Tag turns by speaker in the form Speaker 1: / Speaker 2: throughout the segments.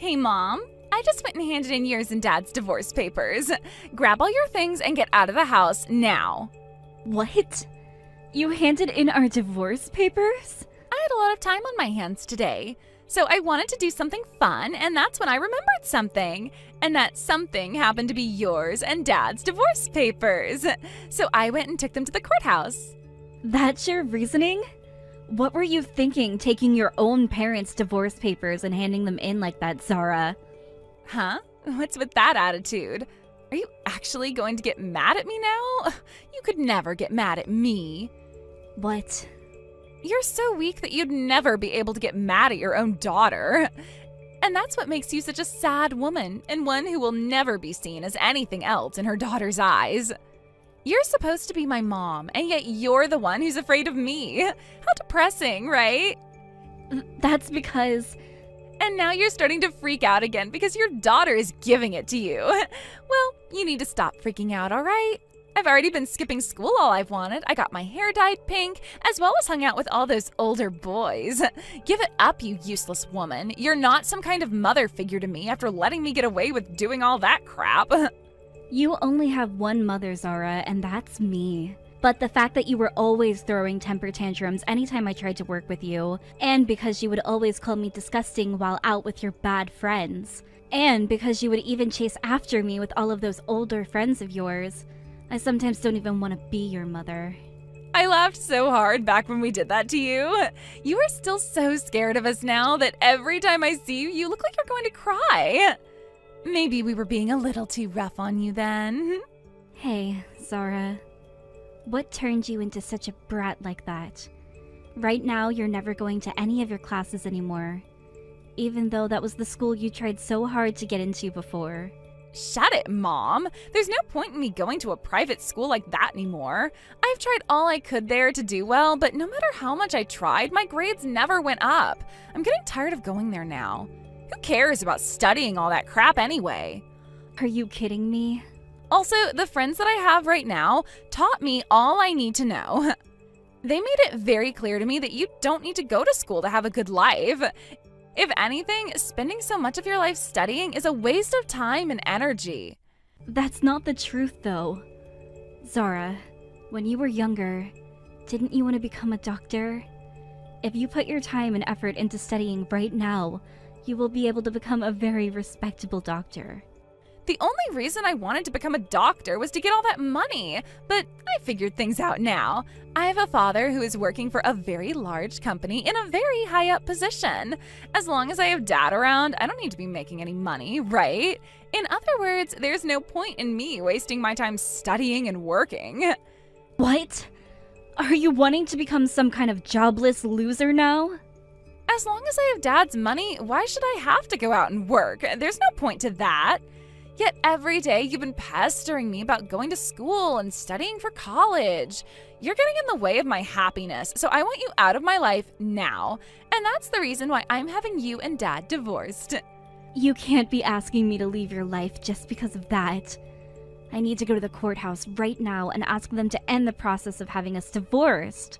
Speaker 1: Hey, Mom. I just went and handed in yours and Dad's divorce papers. Grab all your things and get out of the house now.
Speaker 2: What? You handed in our divorce papers?
Speaker 1: I had a lot of time on my hands today, so I wanted to do something fun, and that's when I remembered something. And that something happened to be yours and Dad's divorce papers. So I went and took them to the courthouse.
Speaker 2: That's your reasoning? What were you thinking, taking your own parents' divorce papers and handing them in like that, Zara?
Speaker 1: Huh? What's with that attitude? Are you actually going to get mad at me now? You could never get mad at me.
Speaker 2: What?
Speaker 1: You're so weak that you'd never be able to get mad at your own daughter. And that's what makes you such a sad woman, and one who will never be seen as anything else in her daughter's eyes. You're supposed to be my mom, and yet you're the one who's afraid of me. How depressing, right?
Speaker 2: That's because...
Speaker 1: And now you're starting to freak out again because your daughter is giving it to you. Well, you need to stop freaking out, all right? I've already been skipping school all I've wanted. I got my hair dyed pink, as well as hung out with all those older boys. Give it up, you useless woman. You're not some kind of mother figure to me after letting me get away with doing all that crap.
Speaker 2: You only have one mother, Zara, and that's me. But the fact that you were always throwing temper tantrums anytime I tried to work with you, and because you would always call me disgusting while out with your bad friends, and because you would even chase after me with all of those older friends of yours, I sometimes don't even want to be your mother.
Speaker 1: I laughed so hard back when we did that to you. You are still so scared of us now that every time I see you, you look like you're going to cry. Maybe we were being a little too rough on you then.
Speaker 2: Hey, Zara. What turned you into such a brat like that? Right now, you're never going to any of your classes anymore, even though that was the school you tried so hard to get into before.
Speaker 1: Shut it, Mom. There's no point in me going to a private school like that anymore. I've tried all I could there to do well, but no matter how much I tried, my grades never went up. I'm getting tired of going there now. Who cares about studying all that crap anyway?
Speaker 2: Are you kidding me?
Speaker 1: Also, the friends that I have right now taught me all I need to know. They made it very clear to me that you don't need to go to school to have a good life. If anything, spending so much of your life studying is a waste of time and energy.
Speaker 2: That's not the truth, though. Zara, when you were younger, didn't you want to become a doctor? If you put your time and effort into studying right now, you will be able to become a very respectable doctor.
Speaker 1: The only reason I wanted to become a doctor was to get all that money, but I figured things out now. I have a father who is working for a very large company in a very high up position. As long as I have Dad around, I don't need to be making any money, right? In other words, there's no point in me wasting my time studying and working.
Speaker 2: What? Are you wanting to become some kind of jobless loser now?
Speaker 1: As long as I have Dad's money, why should I have to go out and work? There's no point to that. Yet every day you've been pestering me about going to school and studying for college. You're getting in the way of my happiness, so I want you out of my life now. And that's the reason why I'm having you and Dad divorced.
Speaker 2: You can't be asking me to leave your life just because of that. I need to go to the courthouse right now and ask them to end the process of having us divorced.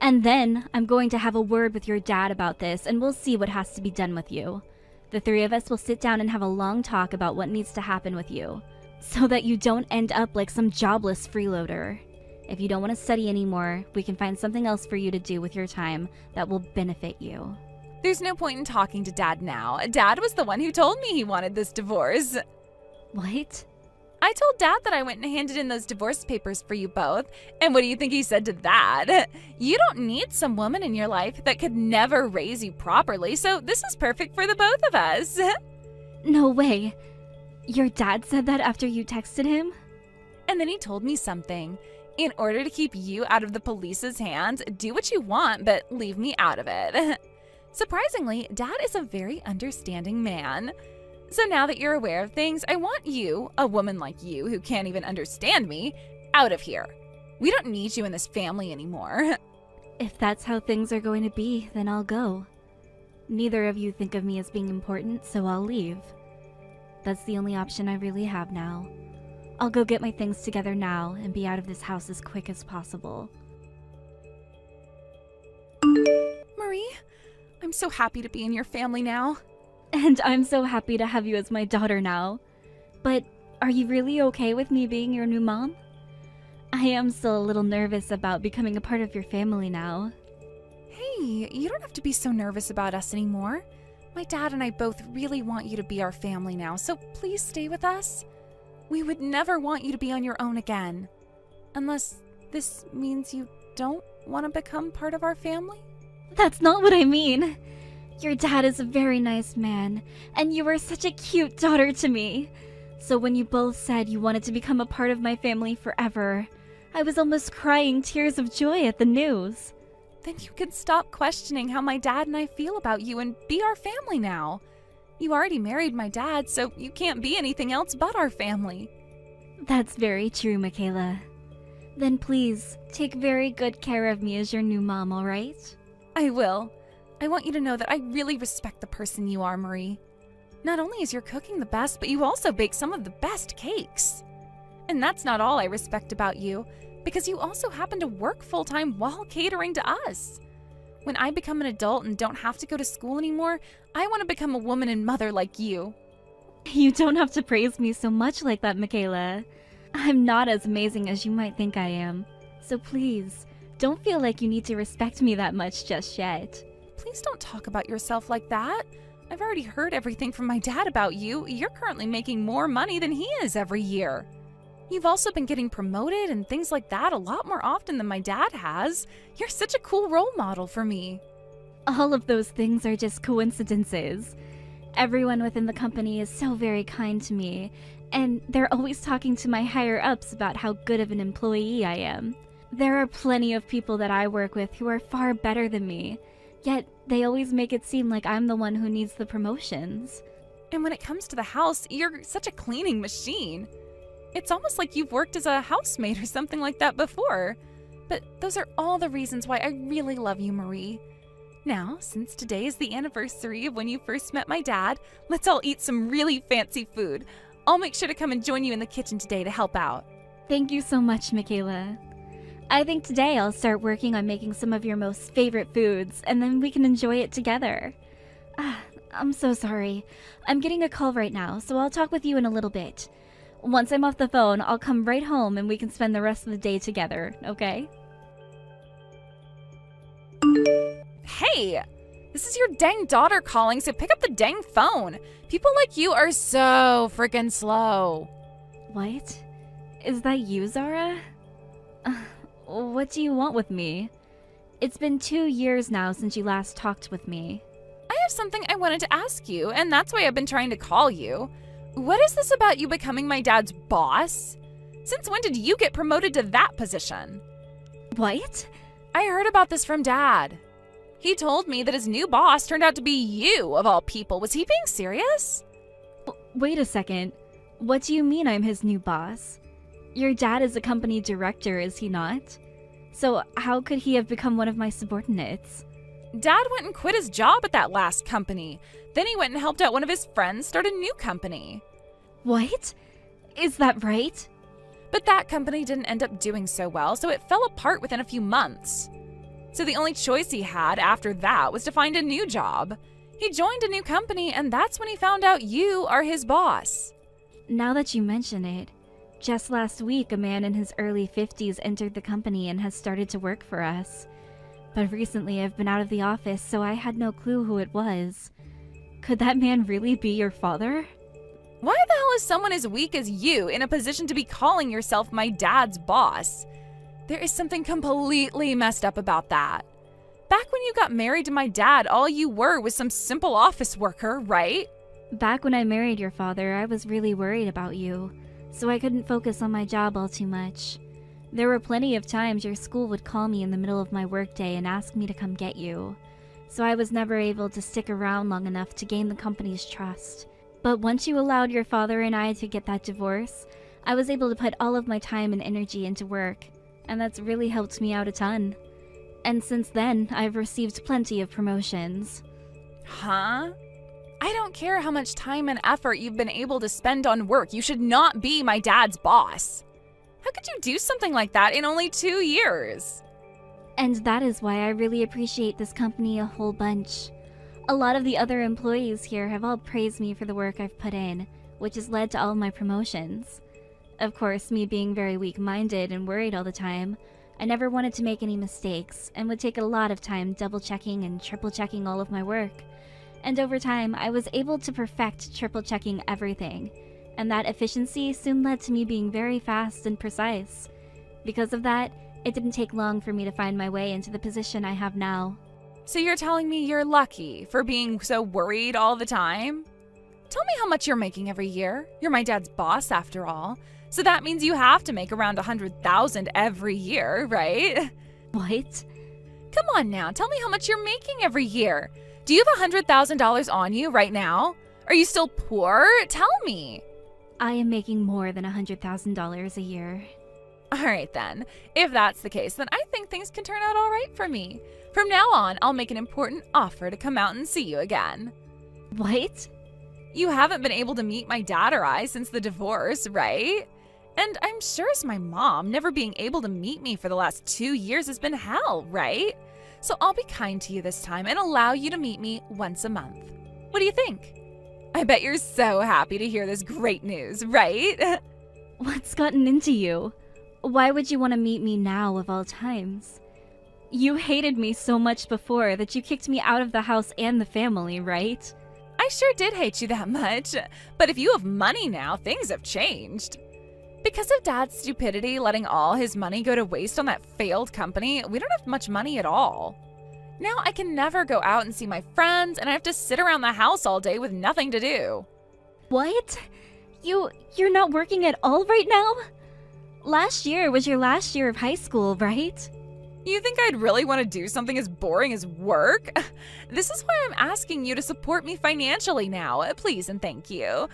Speaker 2: And then I'm going to have a word with your dad about this, and we'll see what has to be done with you. The three of us will sit down and have a long talk about what needs to happen with you, so that you don't end up like some jobless freeloader. If you don't want to study anymore, we can find something else for you to do with your time that will benefit you.
Speaker 1: There's no point in talking to Dad now. Dad was the one who told me he wanted this divorce.
Speaker 2: What?
Speaker 1: I told Dad that I went and handed in those divorce papers for you both, and what do you think he said to that? You don't need some woman in your life that could never raise you properly, so this is perfect for the both of us.
Speaker 2: No way. Your dad said that after you texted him?
Speaker 1: And then he told me something. In order to keep you out of the police's hands, do what you want, but leave me out of it. Surprisingly, Dad is a very understanding man. So now that you're aware of things, I want you, a woman like you who can't even understand me, out of here. We don't need you in this family anymore.
Speaker 2: If that's how things are going to be, then I'll go. Neither of you think of me as being important, so I'll leave. That's the only option I really have now. I'll go get my things together now and be out of this house as quick as possible.
Speaker 1: Marie, I'm so happy to be in your family now.
Speaker 2: And I'm so happy to have you as my daughter now. But are you really okay with me being your new mom? I am still a little nervous about becoming a part of your family now.
Speaker 1: Hey, you don't have to be so nervous about us anymore. My dad and I both really want you to be our family now, so please stay with us. We would never want you to be on your own again. Unless this means you don't want to become part of our family?
Speaker 2: That's not what I mean. Your dad is a very nice man, and you were such a cute daughter to me. So when you both said you wanted to become a part of my family forever, I was almost crying tears of joy at the news.
Speaker 1: Then you can stop questioning how my dad and I feel about you and be our family now. You already married my dad, so you can't be anything else but our family.
Speaker 2: That's very true, Michaela. Then please, take very good care of me as your new mom, alright?
Speaker 1: I will. I want you to know that I really respect the person you are, Marie. Not only is your cooking the best, but you also bake some of the best cakes. And that's not all I respect about you, because you also happen to work full-time while catering to us. When I become an adult and don't have to go to school anymore, I want to become a woman and mother like you.
Speaker 2: You don't have to praise me so much like that, Michaela. I'm not as amazing as you might think I am. So please, don't feel like you need to respect me that much just yet.
Speaker 1: Please don't talk about yourself like that. I've already heard everything from my dad about you. You're currently making more money than he is every year. You've also been getting promoted and things like that a lot more often than my dad has. You're such a cool role model for me.
Speaker 2: All of those things are just coincidences. Everyone within the company is so very kind to me, and they're always talking to my higher-ups about how good of an employee I am. There are plenty of people that I work with who are far better than me, yet they always make it seem like I'm the one who needs the promotions.
Speaker 1: And when it comes to the house, you're such a cleaning machine. It's almost like you've worked as a housemaid or something like that before. But those are all the reasons why I really love you, Marie. Now, since today is the anniversary of when you first met my dad, let's all eat some really fancy food. I'll make sure to come and join you in the kitchen today to help out.
Speaker 2: Thank you so much, Michaela. I think today I'll start working on making some of your most favorite foods, and then we can enjoy it together. I'm so sorry. I'm getting a call right now, so I'll talk with you in a little bit. Once I'm off the phone, I'll come right home and we can spend the rest of the day together, okay?
Speaker 1: Hey! This is your dang daughter calling, so pick up the dang phone. People like you are so freaking slow.
Speaker 2: What? Is that you, Zara? What do you want with me? It's been 2 years now since you last talked with me.
Speaker 1: I have something I wanted to ask you, and that's why I've been trying to call you. What is this about you becoming my dad's boss? Since when did you get promoted to that position?
Speaker 2: What?
Speaker 1: I heard about this from Dad. He told me that his new boss turned out to be you, of all people. Was he being serious?
Speaker 2: Wait a second. What do you mean I'm his new boss? Your dad is a company director, is he not? So how could he have become one of my subordinates?
Speaker 1: Dad went and quit his job at that last company. Then he went and helped out one of his friends start a new company.
Speaker 2: What? Is that right?
Speaker 1: But that company didn't end up doing so well, so it fell apart within a few months. So the only choice he had after that was to find a new job. He joined a new company, and that's when he found out you are his boss.
Speaker 2: Now that you mention it, just last week a man in his early 50s entered the company and has started to work for us. But recently I've been out of the office, so I had no clue who it was. Could that man really be your father?
Speaker 1: Why the hell is someone as weak as you in a position to be calling yourself my dad's boss? There is something completely messed up about that. Back when you got married to my dad, all you were was some simple office worker, right?
Speaker 2: Back when I married your father, I was really worried about you, so I couldn't focus on my job all too much. There were plenty of times your school would call me in the middle of my workday and ask me to come get you, so I was never able to stick around long enough to gain the company's trust. But once you allowed your father and I to get that divorce, I was able to put all of my time and energy into work, and that's really helped me out a ton. And since then, I've received plenty of promotions.
Speaker 1: Huh? I don't care how much time and effort you've been able to spend on work. You should not be my dad's boss. How could you do something like that in only 2 years?
Speaker 2: And that is why I really appreciate this company a whole bunch. A lot of the other employees here have all praised me for the work I've put in, which has led to all my promotions. Of course, me being very weak-minded and worried all the time, I never wanted to make any mistakes and would take a lot of time double-checking and triple-checking all of my work. And over time, I was able to perfect triple-checking everything, and that efficiency soon led to me being very fast and precise. Because of that, it didn't take long for me to find my way into the position I have now.
Speaker 1: So you're telling me you're lucky for being so worried all the time? Tell me how much you're making every year. You're my dad's boss after all. So that means you have to make around $100,000 every year, right?
Speaker 2: What?
Speaker 1: Come on now, tell me how much you're making every year. Do you have $100,000 on you right now? Are you still poor? Tell me.
Speaker 2: I am making more than $100,000 a year.
Speaker 1: All right then. If that's the case, then I think things can turn out all right for me. From now on, I'll make an important offer to come out and see you again.
Speaker 2: What?
Speaker 1: You haven't been able to meet my dad or I since the divorce, right? And I'm sure as my mom, never being able to meet me for the last 2 years has been hell, right? So I'll be kind to you this time and allow you to meet me once a month. What do you think? I bet you're so happy to hear this great news, right?
Speaker 2: What's gotten into you? Why would you want to meet me now of all times? You hated me so much before that you kicked me out of the house and the family, right?
Speaker 1: I sure did hate you that much. But if you have money now, things have changed. Because of Dad's stupidity letting all his money go to waste on that failed company, we don't have much money at all. Now I can never go out and see my friends, and I have to sit around the house all day with nothing to do.
Speaker 2: What? You're not working at all right now? Last year was your last year of high school, right?
Speaker 1: You think I'd really want to do something as boring as work? This is why I'm asking you to support me financially now, please and thank you.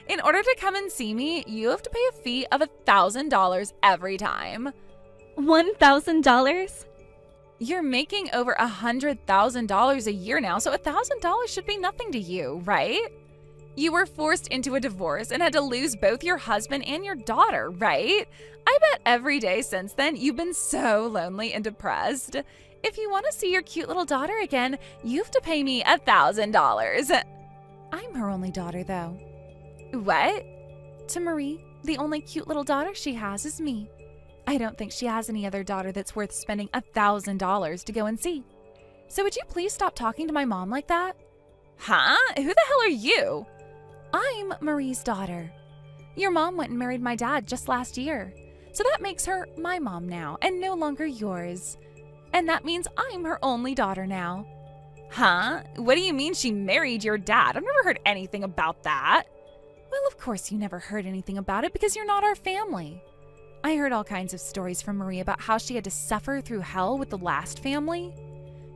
Speaker 1: In order to come and see me, you have to pay a fee of $1,000 every time.
Speaker 2: $1,000?
Speaker 1: You're making over $100,000 a year now, so $1,000 should be nothing to you, right? You were forced into a divorce and had to lose both your husband and your daughter, right? I bet every day since then you've been so lonely and depressed. If you want to see your cute little daughter again, you have to pay me $1,000. I'm her only daughter, though. What? To Marie, the only cute little daughter she has is me. I don't think she has any other daughter that's worth spending $1,000 to go and see. So would you please stop talking to my mom like that? Huh? Who the hell are you? I'm Marie's daughter. Your mom went and married my dad just last year. So that makes her my mom now and no longer yours. And that means I'm her only daughter now. Huh? What do you mean she married your dad? I've never heard anything about that. Well, of course you never heard anything about it because you're not our family. I heard all kinds of stories from Marie about how she had to suffer through hell with the last family.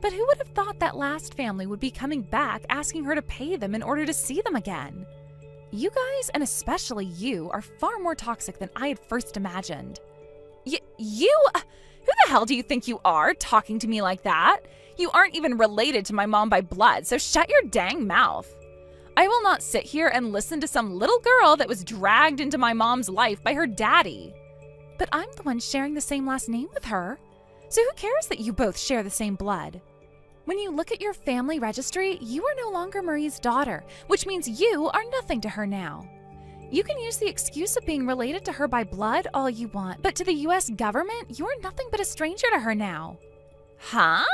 Speaker 1: But who would have thought that last family would be coming back asking her to pay them in order to see them again? You guys, and especially you, are far more toxic than I had first imagined. You? Who the hell do you think you are, talking to me like that? You aren't even related to my mom by blood, so shut your dang mouth. I will not sit here and listen to some little girl that was dragged into my mom's life by her daddy. But I'm the one sharing the same last name with her. So who cares that you both share the same blood? When you look at your family registry, you are no longer Marie's daughter, which means you are nothing to her now. You can use the excuse of being related to her by blood all you want, but to the US government, you are nothing but a stranger to her now. Huh?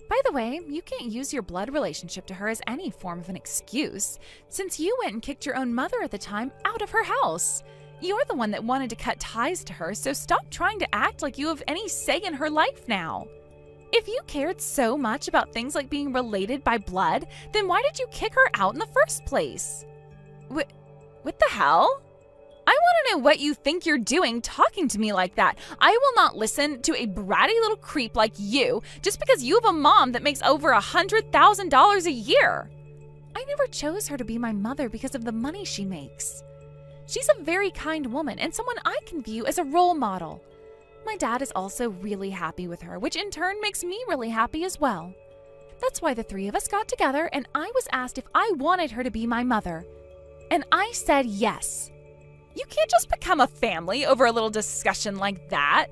Speaker 1: By the way, you can't use your blood relationship to her as any form of an excuse, since you went and kicked your own mother at the time out of her house. You're the one that wanted to cut ties to her, so stop trying to act like you have any say in her life now. If you cared so much about things like being related by blood, then why did you kick her out in the first place? What the hell? I want to know what you think you're doing talking to me like that. I will not listen to a bratty little creep like you just because you have a mom that makes over $100,000 a year. I never chose her to be my mother because of the money she makes. She's a very kind woman and someone I can view as a role model. My dad is also really happy with her, which in turn makes me really happy as well. That's why the three of us got together and I was asked if I wanted her to be my mother. And I said yes. You can't just become a family over a little discussion like that.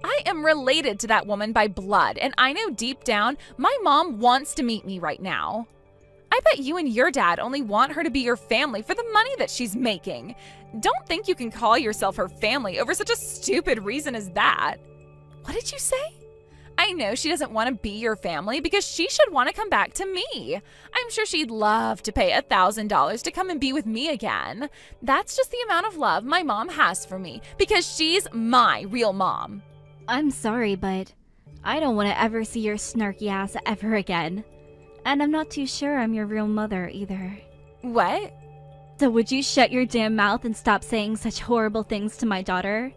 Speaker 1: I am related to that woman by blood, and I know deep down my mom wants to meet me right now. I bet you and your dad only want her to be your family for the money that she's making. Don't think you can call yourself her family over such a stupid reason as that. What did you say? I know she doesn't want to be your family because she should want to come back to me. I'm sure she'd love to pay $1,000 to come and be with me again. That's just the amount of love my mom has for me because she's my real mom.
Speaker 2: I'm sorry, but I don't want to ever see your snarky ass ever again. And I'm not too sure I'm your real mother either.
Speaker 1: What?
Speaker 2: So would you shut your damn mouth and stop saying such horrible things to my daughter?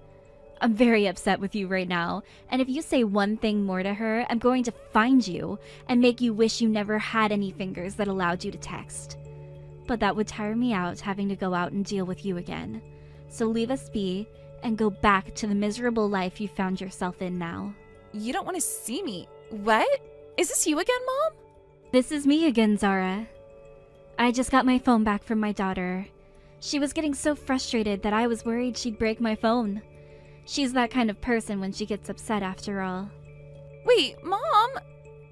Speaker 2: I'm very upset with you right now, and if you say one thing more to her, I'm going to find you and make you wish you never had any fingers that allowed you to text. But that would tire me out having to go out and deal with you again. So leave us be and go back to the miserable life you found yourself in now.
Speaker 1: You don't want to see me. What? Is this you again, Mom?
Speaker 2: This is me again, Zara. I just got my phone back from my daughter. She was getting so frustrated that I was worried she'd break my phone. She's that kind of person when she gets upset after all.
Speaker 1: Wait, Mom?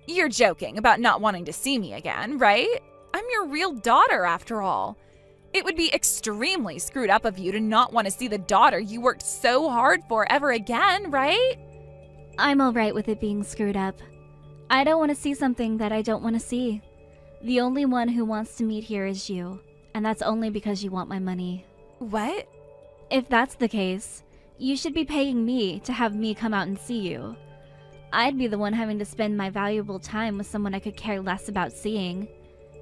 Speaker 1: You're joking about not wanting to see me again, right? I'm your real daughter after all. It would be extremely screwed up of you to not want to see the daughter you worked so hard for ever again, right?
Speaker 2: I'm alright with it being screwed up. I don't want to see something that I don't want to see. The only one who wants to meet here is you, and that's only because you want my money.
Speaker 1: What?
Speaker 2: If that's the case, you should be paying me to have me come out and see you. I'd be the one having to spend my valuable time with someone I could care less about seeing.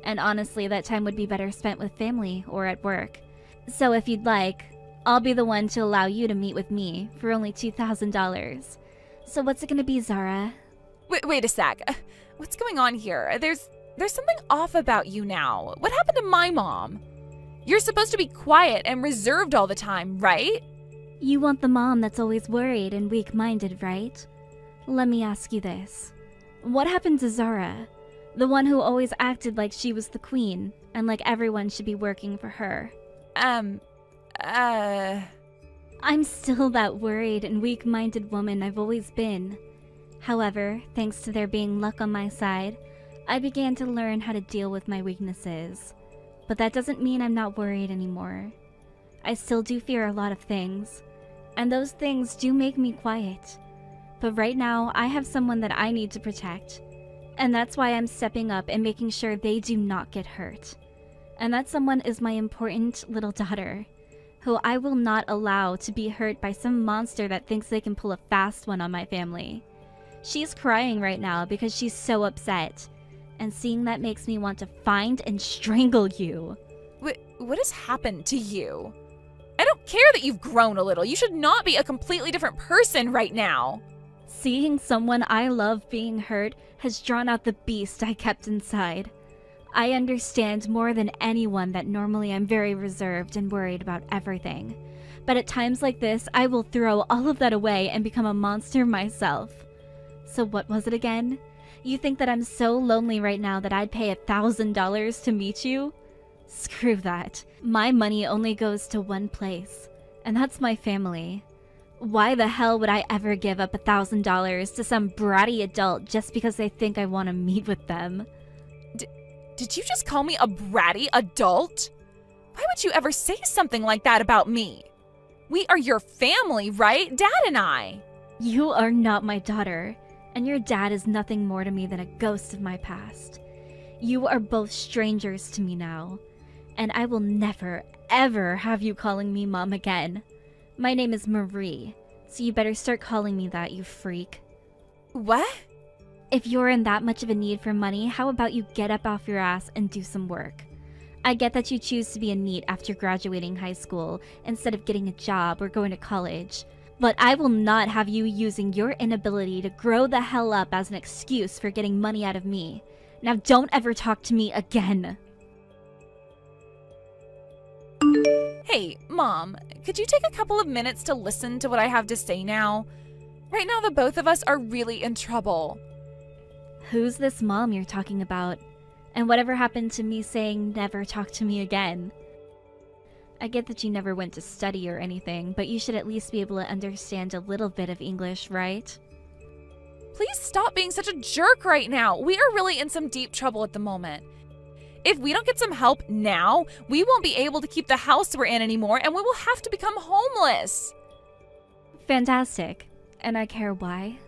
Speaker 2: And honestly, that time would be better spent with family or at work. So if you'd like, I'll be the one to allow you to meet with me for only $2,000. So what's it gonna be, Zara?
Speaker 1: Wait a sec. What's going on here? There's something off about you now. What happened to my mom? You're supposed to be quiet and reserved all the time, right?
Speaker 2: You want the mom that's always worried and weak-minded, right? Let me ask you this. What happened to Zara? The one who always acted like she was the queen, and like everyone should be working for her. I'm still that worried and weak-minded woman I've always been. However, thanks to there being luck on my side, I began to learn how to deal with my weaknesses. But that doesn't mean I'm not worried anymore. I still do fear a lot of things, and those things do make me quiet. But right now, I have someone that I need to protect, and that's why I'm stepping up and making sure they do not get hurt. And that someone is my important little daughter, who I will not allow to be hurt by some monster that thinks they can pull a fast one on my family. She's crying right now because she's so upset, and seeing that makes me want to find and strangle you.
Speaker 1: What has happened to you? I don't care that you've grown a little. You should not be a completely different person right now.
Speaker 2: Seeing someone I love being hurt has drawn out the beast I kept inside. I understand more than anyone that normally I'm very reserved and worried about everything. But at times like this, I will throw all of that away and become a monster myself. So what was it again? You think that I'm so lonely right now that I'd pay $1,000 to meet you? Screw that. My money only goes to one place, and that's my family. Why the hell would I ever give up $1,000 to some bratty adult just because they think I want to meet with them?
Speaker 1: Did you just call me a bratty adult? Why would you ever say something like that about me? We are your family, right? Dad and I.
Speaker 2: You are not my daughter, and your dad is nothing more to me than a ghost of my past. You are both strangers to me now, and I will never, ever have you calling me Mom again. My name is Marie, so you better start calling me that, you freak.
Speaker 1: What?
Speaker 2: If you're in that much of a need for money, how about you get up off your ass and do some work? I get that you choose to be a NEET after graduating high school instead of getting a job or going to college, but I will not have you using your inability to grow the hell up as an excuse for getting money out of me. Now don't ever talk to me again.
Speaker 1: Hey, Mom, could you take a couple of minutes to listen to what I have to say now? Right now, the both of us are really in trouble.
Speaker 2: Who's this mom you're talking about? And whatever happened to me saying never talk to me again? I get that you never went to study or anything, but you should at least be able to understand a little bit of English, right?
Speaker 1: Please stop being such a jerk right now. We are really in some deep trouble at the moment. If we don't get some help now, we won't be able to keep the house we're in anymore, and we will have to become homeless.
Speaker 2: Fantastic. And I care why.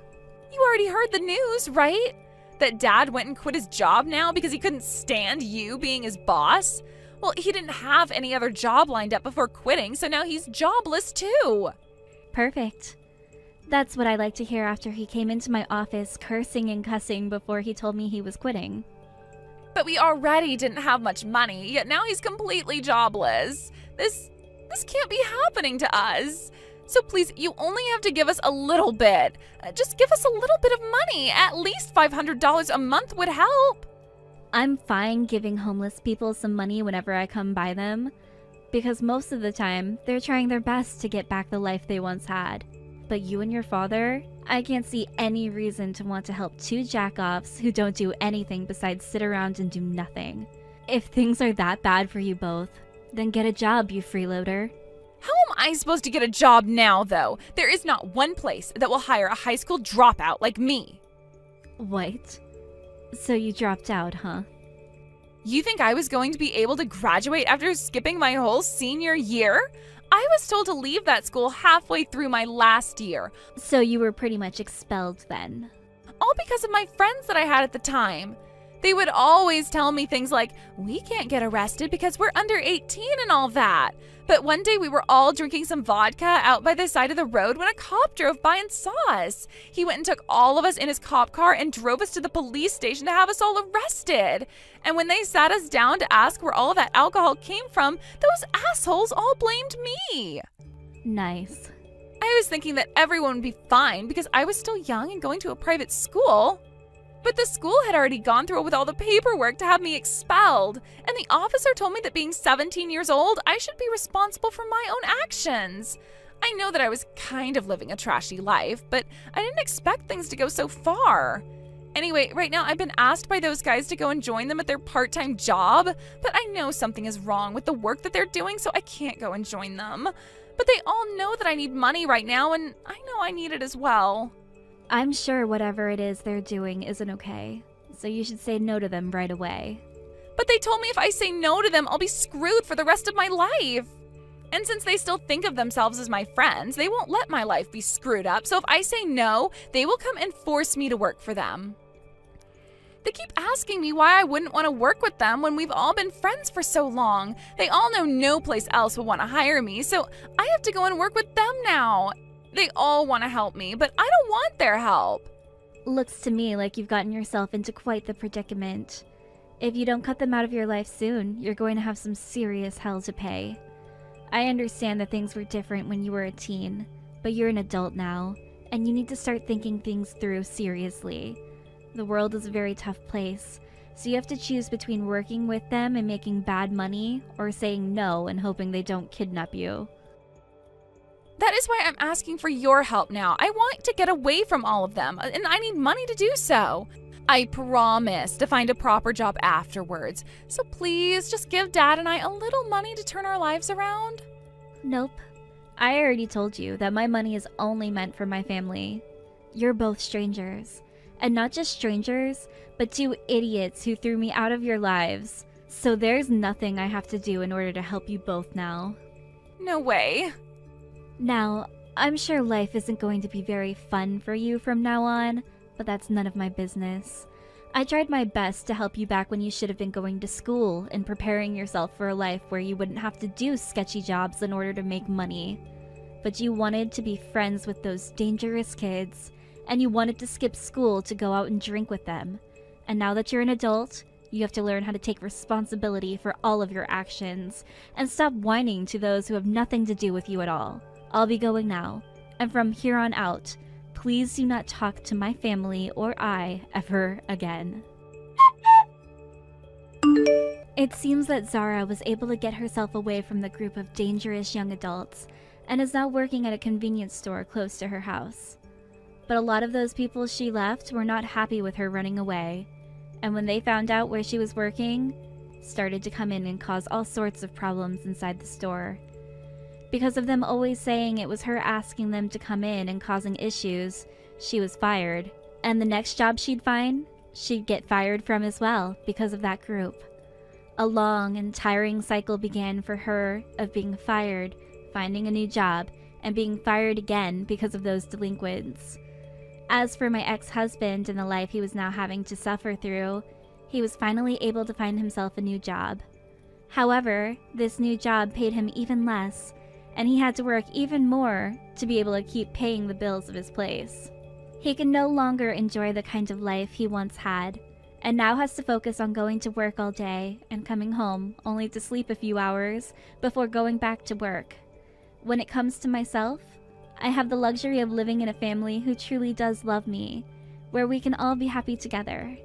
Speaker 1: You already heard the news, right? That Dad went and quit his job now because he couldn't stand you being his boss? Well, he didn't have any other job lined up before quitting, so now he's jobless too.
Speaker 2: Perfect. That's what I like to hear after he came into my office cursing and cussing before he told me he was quitting.
Speaker 1: But we already didn't have much money, yet now he's completely jobless. This can't be happening to us. So please, you only have to give us a little bit. Just give us a little bit of money. At least $500 a month would help.
Speaker 2: I'm fine giving homeless people some money whenever I come by them, because most of the time, they're trying their best to get back the life they once had. But you and your father, I can't see any reason to want to help two jack-offs who don't do anything besides sit around and do nothing. If things are that bad for you both, then get a job, you freeloader.
Speaker 1: How am I supposed to get a job now, though? There is not one place that will hire a high school dropout like me.
Speaker 2: What? So you dropped out, huh?
Speaker 1: You think I was going to be able to graduate after skipping my whole senior year? I was told to leave that school halfway through my last year.
Speaker 2: So you were pretty much expelled then?
Speaker 1: All because of my friends that I had at the time. They would always tell me things like, we can't get arrested because we're under 18 and all that. But one day we were all drinking some vodka out by the side of the road when a cop drove by and saw us. He went and took all of us in his cop car and drove us to the police station to have us all arrested. And when they sat us down to ask where all of that alcohol came from, those assholes all blamed me.
Speaker 2: Nice.
Speaker 1: I was thinking that everyone would be fine because I was still young and going to a private school. But the school had already gone through with all the paperwork to have me expelled, and the officer told me that being 17 years old, I should be responsible for my own actions. I know that I was kind of living a trashy life, but I didn't expect things to go so far. Anyway, right now I've been asked by those guys to go and join them at their part-time job, but I know something is wrong with the work that they're doing, so I can't go and join them. But they all know that I need money right now, and I know I need it as well.
Speaker 2: I'm sure whatever it is they're doing isn't okay, so you should say no to them right away.
Speaker 1: But they told me if I say no to them, I'll be screwed for the rest of my life. And since they still think of themselves as my friends, they won't let my life be screwed up. So if I say no, they will come and force me to work for them. They keep asking me why I wouldn't want to work with them when we've all been friends for so long. They all know no place else will want to hire me, so I have to go and work with them now. They all want to help me, but I don't want their help.
Speaker 2: Looks to me like you've gotten yourself into quite the predicament. If you don't cut them out of your life soon, you're going to have some serious hell to pay. I understand that things were different when you were a teen, but you're an adult now, and you need to start thinking things through seriously. The world is a very tough place, so you have to choose between working with them and making bad money, or saying no and hoping they don't kidnap you.
Speaker 1: That is why I'm asking for your help now. I want to get away from all of them, and I need money to do so. I promise to find a proper job afterwards. So please, just give Dad and I a little money to turn our lives around.
Speaker 2: Nope. I already told you that my money is only meant for my family. You're both strangers. And not just strangers, but two idiots who threw me out of your lives. So there's nothing I have to do in order to help you both now.
Speaker 1: No way.
Speaker 2: Now, I'm sure life isn't going to be very fun for you from now on, but that's none of my business. I tried my best to help you back when you should have been going to school and preparing yourself for a life where you wouldn't have to do sketchy jobs in order to make money. But you wanted to be friends with those dangerous kids, and you wanted to skip school to go out and drink with them. And now that you're an adult, you have to learn how to take responsibility for all of your actions, and stop whining to those who have nothing to do with you at all. I'll be going now, and from here on out, please do not talk to my family or I ever again. It seems that Zara was able to get herself away from the group of dangerous young adults, and is now working at a convenience store close to her house. But a lot of those people she left were not happy with her running away, and when they found out where she was working, started to come in and cause all sorts of problems inside the store. Because of them always saying it was her asking them to come in and causing issues, she was fired. And the next job she'd find, she'd get fired from as well because of that group. A long and tiring cycle began for her of being fired, finding a new job, and being fired again because of those delinquents. As for my ex-husband and the life he was now having to suffer through, he was finally able to find himself a new job. However, this new job paid him even less, and he had to work even more to be able to keep paying the bills of his place. He can no longer enjoy the kind of life he once had, and now has to focus on going to work all day and coming home only to sleep a few hours before going back to work. When it comes to myself, I have the luxury of living in a family who truly does love me, where we can all be happy together.